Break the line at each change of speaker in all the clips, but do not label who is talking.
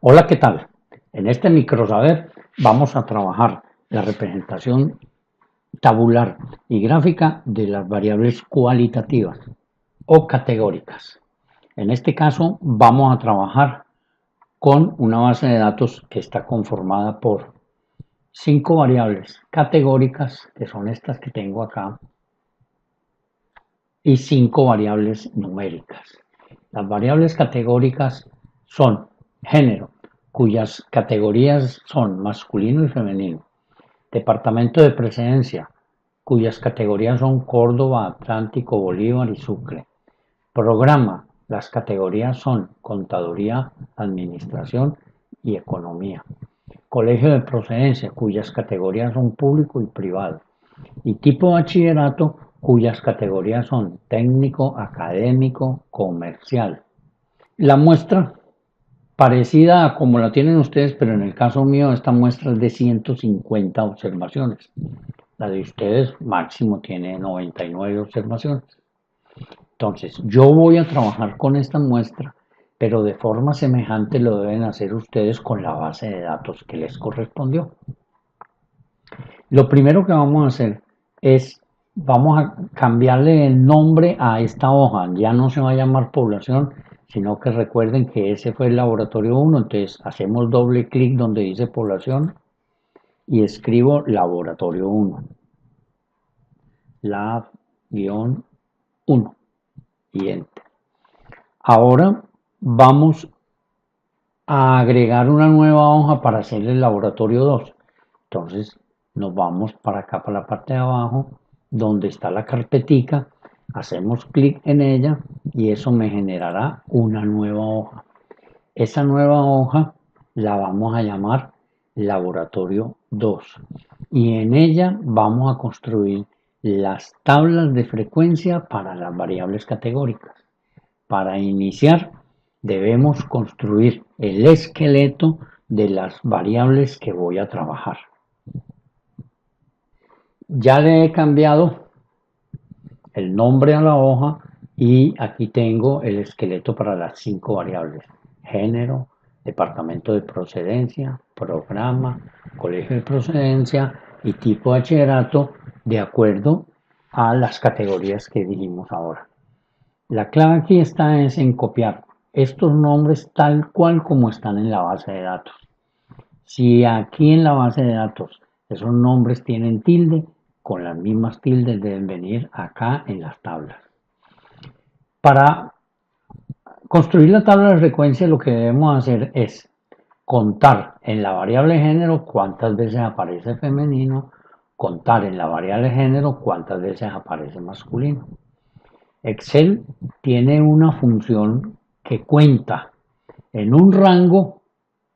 Hola, ¿qué tal? En este microsaber vamos a trabajar la representación tabular y gráfica de las variables cualitativas o categóricas. En este caso vamos a trabajar con una base de datos que está conformada por 5 variables categóricas, que son estas que tengo acá, y 5 variables numéricas. Las variables categóricas son género, cuyas categorías son masculino y femenino; departamento de presidencia, cuyas categorías son Córdoba, Atlántico, Bolívar y Sucre; programa, las categorías son contaduría, administración y economía; colegio de procedencia, cuyas categorías son público y privado; y tipo de bachillerato, cuyas categorías son técnico, académico, comercial. La muestra, parecida a como la tienen ustedes, pero en el caso mío esta muestra es de 150 observaciones. La de ustedes máximo tiene 99 observaciones. Entonces, yo voy a trabajar con esta muestra, pero de forma semejante lo deben hacer ustedes con la base de datos que les correspondió. Lo primero que vamos a hacer es, vamos a cambiarle el nombre a esta hoja. Ya no se va a llamar población, sino que recuerden que ese fue el laboratorio 1. Entonces hacemos doble clic donde dice población y escribo laboratorio 1. Lab-1 y enter. Ahora vamos a agregar una nueva hoja para hacer el laboratorio 2. Entonces nos vamos para acá, para la parte de abajo, donde está la carpetica, hacemos clic en ella y eso me generará una nueva hoja. Esa nueva hoja la vamos a llamar laboratorio 2 y en ella vamos a construir las tablas de frecuencia para las variables categóricas. Para iniciar, debemos construir el esqueleto de las variables que voy a trabajar. Ya le he cambiado el nombre a la hoja y aquí tengo el esqueleto para las 5 variables: género, departamento de procedencia, programa, colegio de procedencia y tipo de bachillerato, de acuerdo a las categorías que dijimos ahora. La clave aquí está es en copiar estos nombres tal cual como están en la base de datos. Si aquí en la base de datos esos nombres tienen tilde, con las mismas tildes deben venir acá en las tablas. Para construir la tabla de frecuencia, lo que debemos hacer es contar en la variable género cuántas veces aparece femenino, contar en la variable género cuántas veces aparece masculino. Excel tiene una función que cuenta en un rango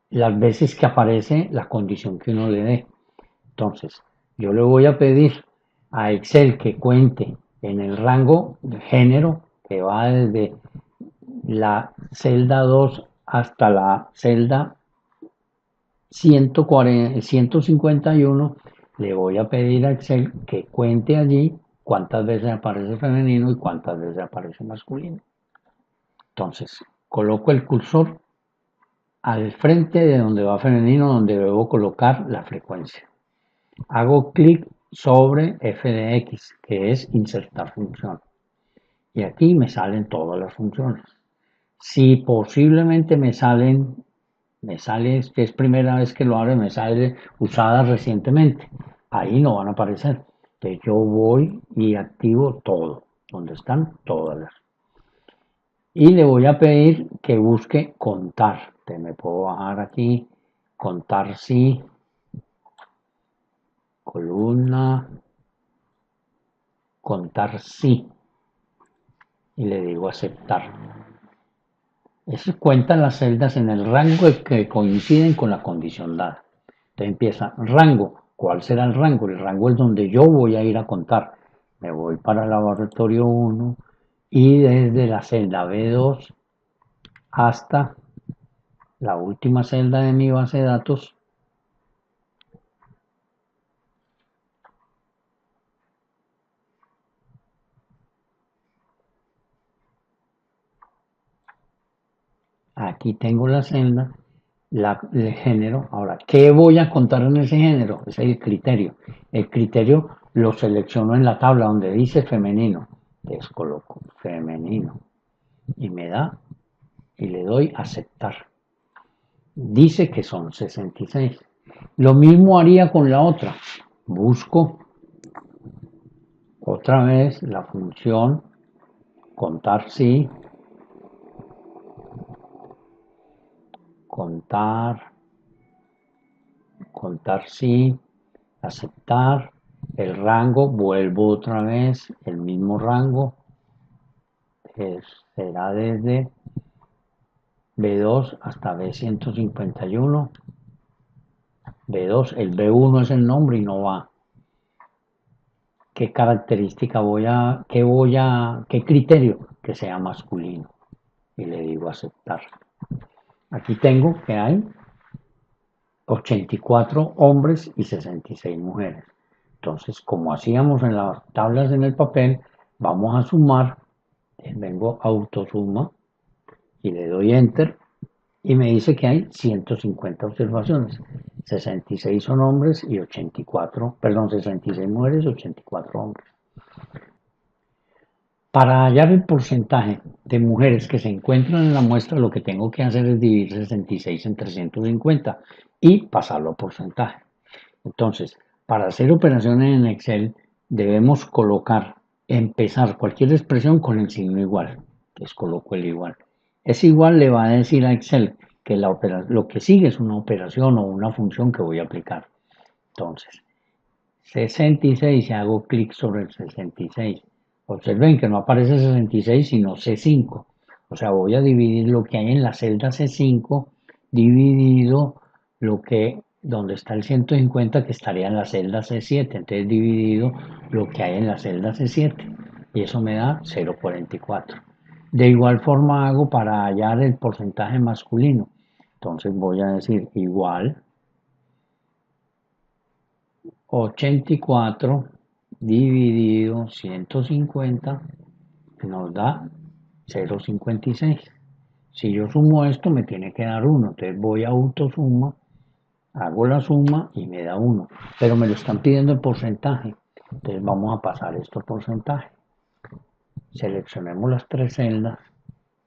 las veces que aparece la condición que uno le dé. Entonces, yo le voy a pedir a Excel que cuente en el rango de género, que va desde la celda 2 hasta la celda 151. Le voy a pedir a Excel que cuente allí cuántas veces aparece femenino y cuántas veces aparece masculino. Entonces, coloco el cursor al frente de donde va femenino, donde debo colocar la frecuencia. Hago clic sobre f de x, que es insertar función. Y aquí me salen todas las funciones. Si posiblemente me sale, que es primera vez que lo abro, me sale usada recientemente, ahí no van a aparecer. Entonces yo voy y activo todo, donde están todas las. Y le voy a pedir que busque contar. Te me puedo bajar aquí, contar sí, columna, contar sí. Y le digo aceptar. Eso cuenta las celdas en el rango que coinciden con la condición dada. Entonces empieza rango. ¿Cuál será el rango? El rango es donde yo voy a ir a contar. Me voy para el laboratorio 1 y desde la celda B2 hasta la última celda de mi base de datos, aquí tengo la celda el género. Ahora, ¿qué voy a contar en ese género? Es el criterio. El criterio lo selecciono en la tabla donde dice femenino. Entonces coloco femenino y me da y le doy aceptar. Dice que son 66. Lo mismo haría con la otra. Busco otra vez la función contar sí, contar, contar sí, aceptar. El rango, vuelvo otra vez, el mismo rango, será desde B2 hasta B151. B2, el B1 es el nombre y no va. ¿Qué característica qué criterio? Que sea masculino. Y le digo aceptar. Aquí tengo que hay 84 hombres y 66 mujeres. Entonces, como hacíamos en las tablas en el papel, vamos a sumar. Vengo a autosuma y le doy enter y me dice que hay 150 observaciones. 66 son hombres y 84, perdón, 66 mujeres y 84 hombres. Para hallar el porcentaje de mujeres que se encuentran en la muestra, lo que tengo que hacer es dividir 66 en 350 y pasarlo a porcentaje. Entonces, para hacer operaciones en Excel, debemos empezar cualquier expresión con el signo igual. Entonces coloco el igual. Es igual le va a decir a Excel que lo que sigue es una operación o una función que voy a aplicar. Entonces, 66 y hago clic sobre el 66. Observen que no aparece 66 sino C5. O sea, voy a dividir lo que hay en la celda C5 dividido donde está el 150 que estaría en la celda C7. Entonces dividido lo que hay en la celda C7 y eso me da 0,44. De igual forma hago para hallar el porcentaje masculino. Entonces voy a decir igual 84 dividido 150 nos da 0,56. Si yo sumo esto me tiene que dar 1, entonces voy a autosuma, hago la suma y me da 1, pero me lo están pidiendo en porcentaje, entonces vamos a pasar esto a porcentaje. Seleccionemos las tres celdas,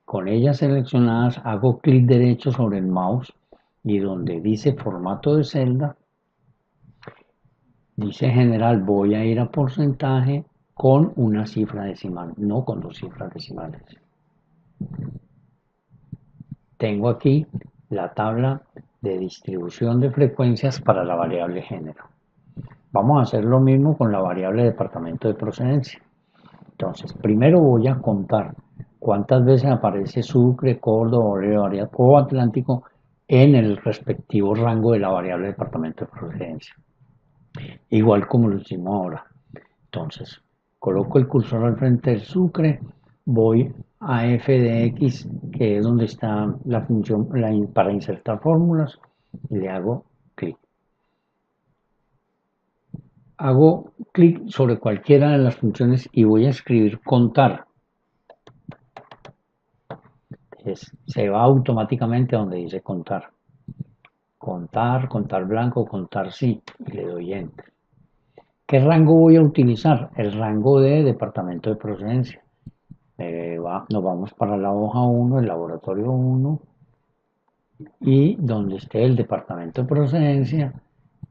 con ellas seleccionadas hago clic derecho sobre el mouse y donde dice formato de celda, dice general, voy a ir a porcentaje con una cifra decimal, no con dos cifras decimales. Tengo aquí la tabla de distribución de frecuencias para la variable género. Vamos a hacer lo mismo con la variable departamento de procedencia. Entonces, primero voy a contar cuántas veces aparece Sucre, Córdoba, Bolívar o Atlántico en el respectivo rango de la variable departamento de procedencia. Igual como lo hicimos ahora. Entonces, coloco el cursor al frente del Sucre, voy a f de x, que es donde está la función para insertar fórmulas, y le hago clic. Hago clic sobre cualquiera de las funciones y voy a escribir contar. Se va automáticamente a donde dice contar. Contar, contar blanco, contar sí, y le doy enter. ¿Qué rango voy a utilizar? El rango de departamento de procedencia. Nos vamos para la hoja 1, el laboratorio 1, y donde esté el departamento de procedencia,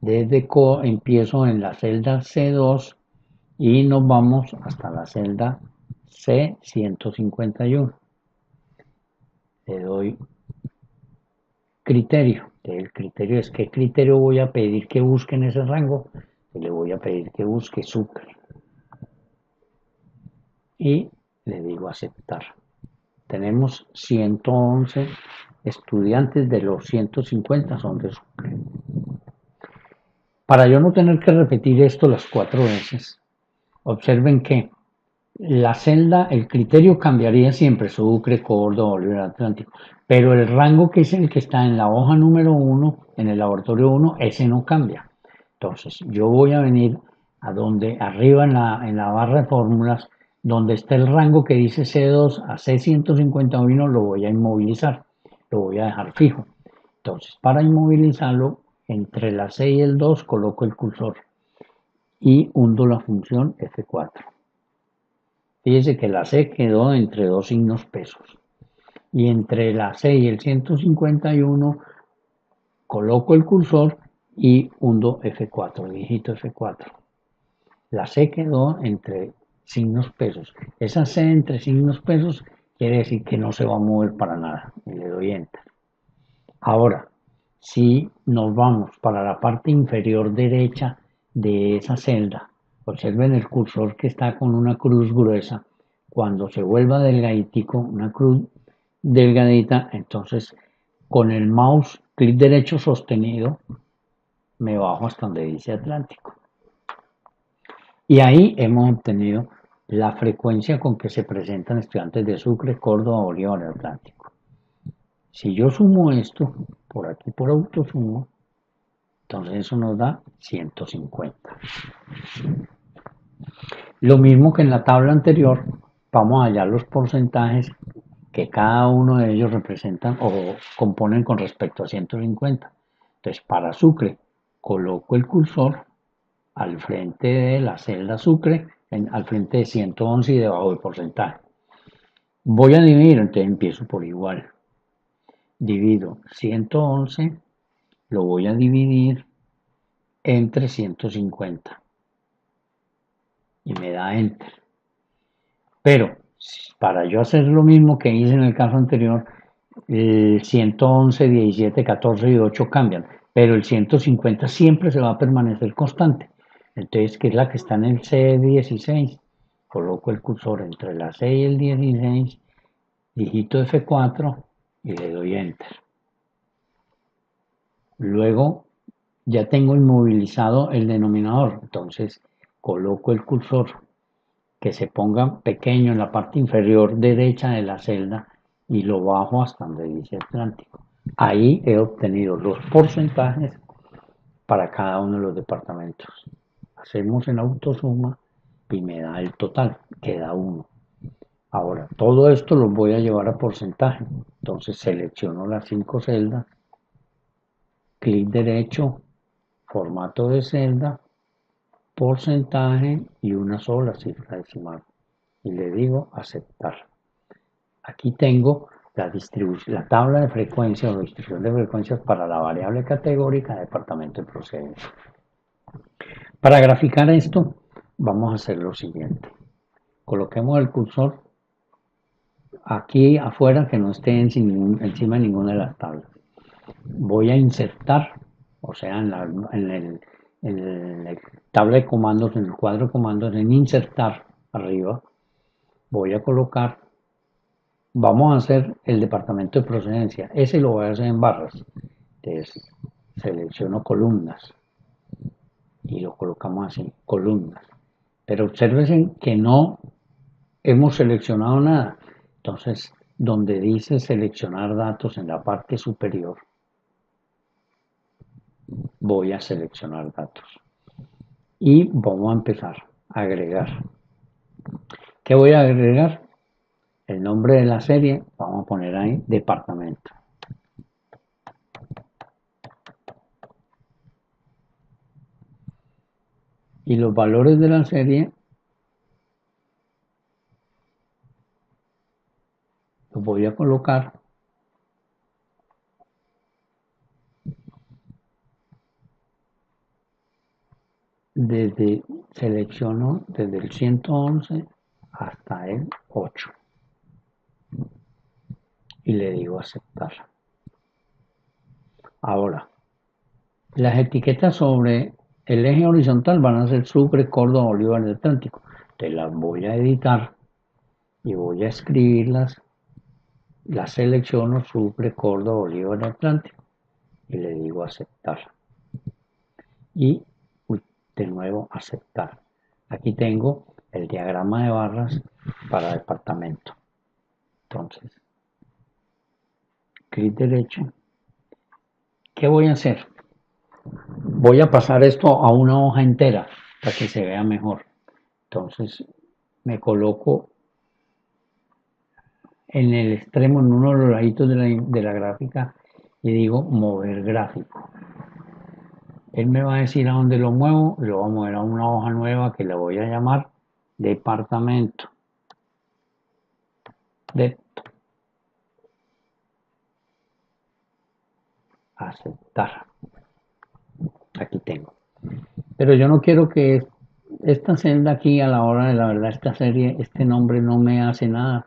empiezo en la celda C2 y nos vamos hasta la celda C151. Le doy criterio. El criterio es qué criterio voy a pedir que busque en ese rango. Y le voy a pedir que busque Sucre. Y le digo aceptar. Tenemos 111 estudiantes, de los 150 son de Sucre. Para yo no tener que repetir esto las 4 veces, observen que la celda, el criterio cambiaría siempre, Sucre, Córdoba, Bolívar, Atlántico, pero el rango que es el que está en la hoja número 1, en el laboratorio 1, ese no cambia. Entonces, yo voy a venir a donde, arriba en la barra de fórmulas, donde está el rango que dice C2 a C151, lo voy a inmovilizar, lo voy a dejar fijo. Entonces, para inmovilizarlo, entre la C y el 2 coloco el cursor y hundo la función F4. Fíjese que la C quedó entre dos signos pesos. Y entre la C y el 151 coloco el cursor y hundo F4, digito F4. La C quedó entre signos pesos. Esa C entre signos pesos quiere decir que no se va a mover para nada. Y le doy Enter. Ahora, si nos vamos para la parte inferior derecha de esa celda, observen el cursor que está con una cruz gruesa. Cuando se vuelva delgaditico, una cruz delgadita, entonces con el mouse clic derecho sostenido me bajo hasta donde dice Atlántico. Y ahí hemos obtenido la frecuencia con que se presentan estudiantes de Sucre, Córdoba, Bolívar y Atlántico. Si yo sumo esto, por aquí por autosumo, entonces eso nos da 150. Lo mismo que en la tabla anterior, vamos a hallar los porcentajes que cada uno de ellos representan o componen con respecto a 150. Entonces, para Sucre, coloco el cursor al frente de la celda Sucre, al frente de 111 y debajo del porcentaje. Voy a dividir, entonces empiezo por igual. Divido 111, lo voy a dividir entre 150 y me da Enter. Pero para yo hacer lo mismo que hice en el caso anterior, el 111, 17, 14 y 8 cambian, pero el 150 siempre se va a permanecer constante. Entonces, que es la que está en el C16, coloco el cursor entre la C y el 16, digito F4 y le doy Enter. Luego ya tengo inmovilizado el denominador, entonces coloco el cursor que se ponga pequeño en la parte inferior derecha de la celda y lo bajo hasta donde dice Atlántico. Ahí he obtenido los porcentajes para cada uno de los departamentos. Hacemos en autosuma y me da el total, queda 1. Ahora, todo esto lo voy a llevar a porcentaje. Entonces selecciono las 5 celdas, clic derecho, formato de celda, porcentaje y una sola cifra decimal. Y le digo aceptar. Aquí tengo la tabla de frecuencia o distribución de frecuencias para la variable categórica departamento de procedencia. Para graficar esto, vamos a hacer lo siguiente. Coloquemos el cursor aquí afuera que no esté encima de ninguna de las tablas. Voy a insertar, o sea, en el tabla de comandos, en el cuadro de comandos, en insertar arriba, voy a colocar, vamos a hacer el departamento de procedencia. Ese lo voy a hacer en barras. Entonces, selecciono columnas y lo colocamos así, columnas. Pero observen que no hemos seleccionado nada. Entonces, donde dice seleccionar datos en la parte superior, voy a seleccionar datos. Y vamos a empezar a agregar. ¿Qué voy a agregar? El nombre de la serie, vamos a poner ahí, departamento. Y los valores de la serie los voy a colocar selecciono desde el 111 hasta el 8 y le digo aceptar. Ahora, las etiquetas sobre el eje horizontal van a ser Sucre, Córdoba, Bolívar y Atlántico. Te las voy a editar y voy a escribirlas. Las selecciono Sucre, Córdoba, Bolívar y Atlántico y le digo aceptar. Y de nuevo aceptar. Aquí tengo el diagrama de barras para departamento. Entonces, clic derecho. ¿Qué voy a hacer? Voy a pasar esto a una hoja entera para que se vea mejor. Entonces, me coloco en el extremo, en uno de los laditos de la gráfica y digo mover gráfico. Él me va a decir a dónde lo muevo, lo voy a mover a una hoja nueva que le voy a llamar departamento. De aceptar. Aquí tengo. Pero yo no quiero que esta celda aquí, a la hora de la verdad, esta serie, este nombre no me hace nada.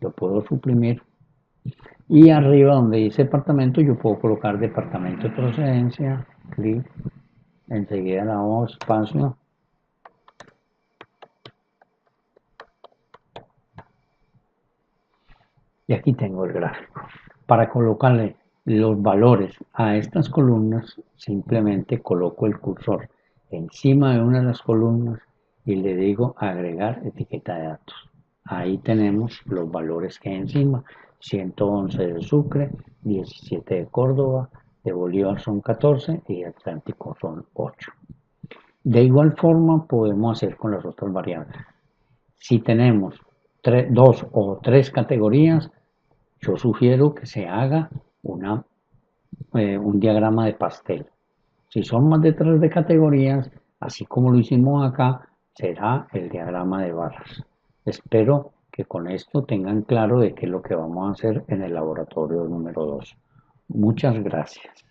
Lo puedo suprimir. Y arriba donde dice departamento, yo puedo colocar departamento de procedencia. Clic. Enseguida le damos espacio. Y aquí tengo el gráfico. Para colocarle los valores a estas columnas, simplemente coloco el cursor encima de una de las columnas y le digo agregar etiqueta de datos. Ahí tenemos los valores que hay encima. 111 de Sucre, 17 de Córdoba, de Bolívar son 14 y de Atlántico son 8. De igual forma podemos hacer con las otras variables. Si tenemos dos o tres categorías, yo sugiero que se haga un diagrama de pastel. Si son más de tres de categorías, así como lo hicimos acá, será el diagrama de barras. Espero que con esto tengan claro de qué es lo que vamos a hacer en el laboratorio número 2. Muchas gracias.